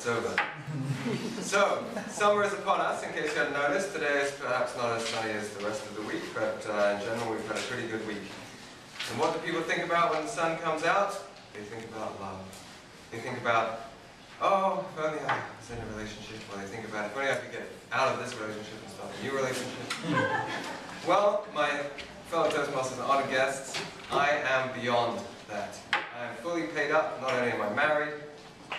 it's over. So, summer is upon us, in case you hadn't noticed. Today is perhaps not as sunny as the rest of the week, but in general we've had a pretty good week. And what do people think about when the sun comes out? They think about love. They think about, oh, if only I was in a relationship. Or they think about, if only I could get out of this relationship and start a new relationship. Well, my fellow Toastmasters and honoured guests, I am beyond that. I am fully paid up. Not only am I married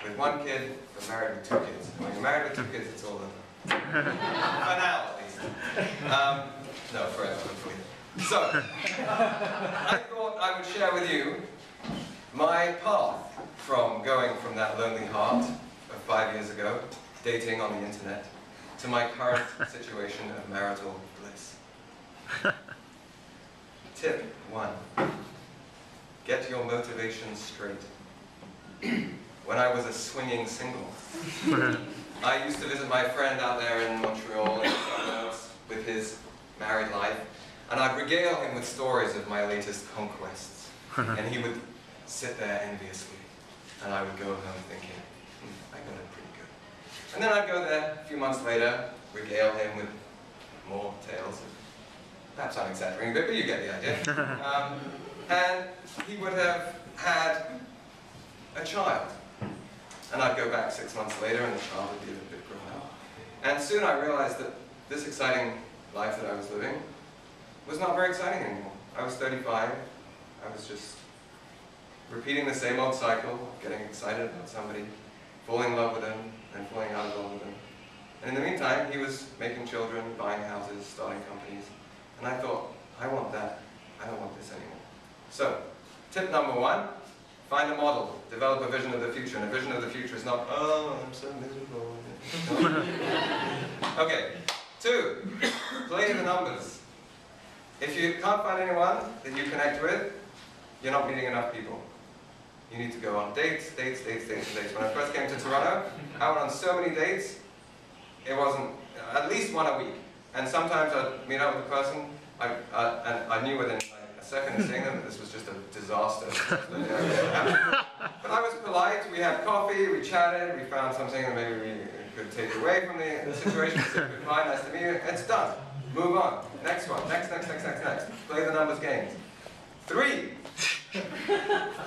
with one kid, but married with 2 kids. And when you're married with 2 kids, it's all over. For now, at least. No, forever, hopefully. So, I thought I would share with you my path from going from that lonely heart of 5 years ago, dating on the internet, to my current situation of marital bliss. Tip 1. Get your motivation straight. When I was a swinging single, I used to visit my friend out there in Montreal and with his married life, and I'd regale him with stories of my latest conquests. And he would sit there enviously, and I would go home thinking, I got it pretty good. And then I'd go there a few months later, regale him with more tales. Perhaps I'm exaggerating a bit, but you get the idea. And he would have had a child. And I'd go back 6 months later, and the child would be a little bit grown up. And soon I realized that this exciting life that I was living was not very exciting anymore. I was 35. I was just repeating the same old cycle, getting excited about somebody, falling in love with them, and falling out of love with them. And in the meantime, he was making children, buying houses, starting companies. And I thought, I want that. I don't want this anymore. So, tip number 1, find a model. Develop a vision of the future. And a vision of the future is not, oh, I'm so miserable. Okay. 2, play the numbers. If you can't find anyone that you connect with, you're not meeting enough people. You need to go on dates, dates, dates, dates, dates. When I first came to Toronto, I went on so many dates, it wasn't, at least 1 a week. And sometimes I'd meet up with a person, and I knew within like a second of seeing them that this was just a disaster. But I was polite, we had coffee, we chatted, we found something that maybe we could take away from the situation. We said goodbye, nice to meet you, it's done. Move on. Next one, next. Play the numbers games. 3,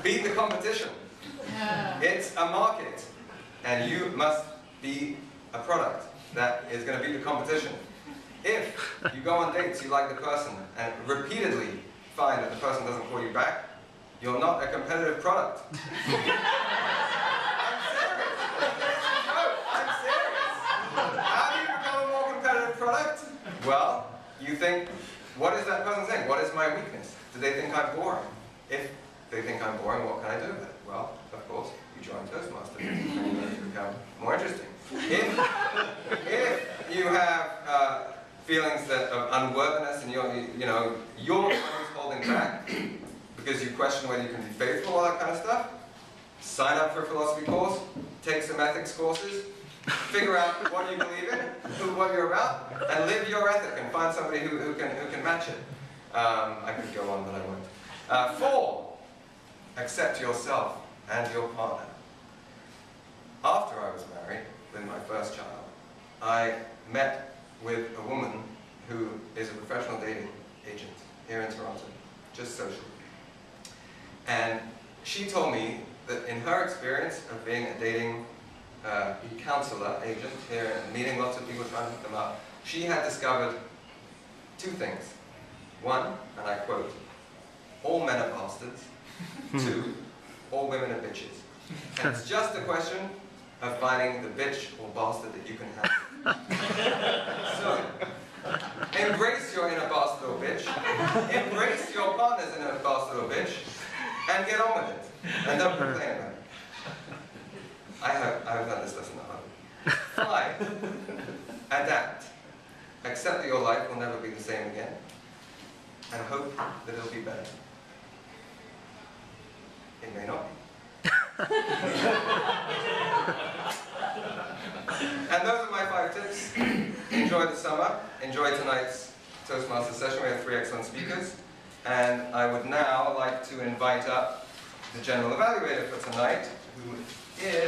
beat the competition. It's a market, and you must be a product that is going to beat the competition. If you go on dates, you like the person, and repeatedly find that the person doesn't call you back, you're not a competitive product. I'm serious. No, I'm serious. How do you become a more competitive product? Well, you think, what is that person saying? What is my weakness? Do they think I'm boring? If they think I'm boring, what can I do with it? Well, of course, you join Toastmasters and you learn to become more interesting. If you have feelings of unworthiness and you're the one who's holding back because you question whether you can be faithful, all that kind of stuff, sign up for a philosophy course, take some ethics courses, figure out what you believe in, what you're about, and live your ethic and find somebody who can match it. I could go on, but I won't. 4, accept yourself and your partner. After I was married with my first child, I met with a woman who is a professional dating agent here in Toronto, just socially. And she told me that in her experience of being a dating counselor agent here and meeting lots of people trying to hook them up, she had discovered 2 things. 1, and I quote, all men are bastards. 2, all women are bitches. And it's just a question of finding the bitch or bastard that you can have. So, embrace your inner bastard or bitch, embrace your partner's inner bastard or bitch, and get on with it. And don't complain about it. I have learned this lesson at home. 5, adapt. Accept that your life will never be the same again, and hope that it'll be better. It may not be. And those are my 5 tips. Enjoy the summer. Enjoy tonight's Toastmaster session. We have 3 excellent speakers. And I would now like to invite up the general evaluator for tonight, who is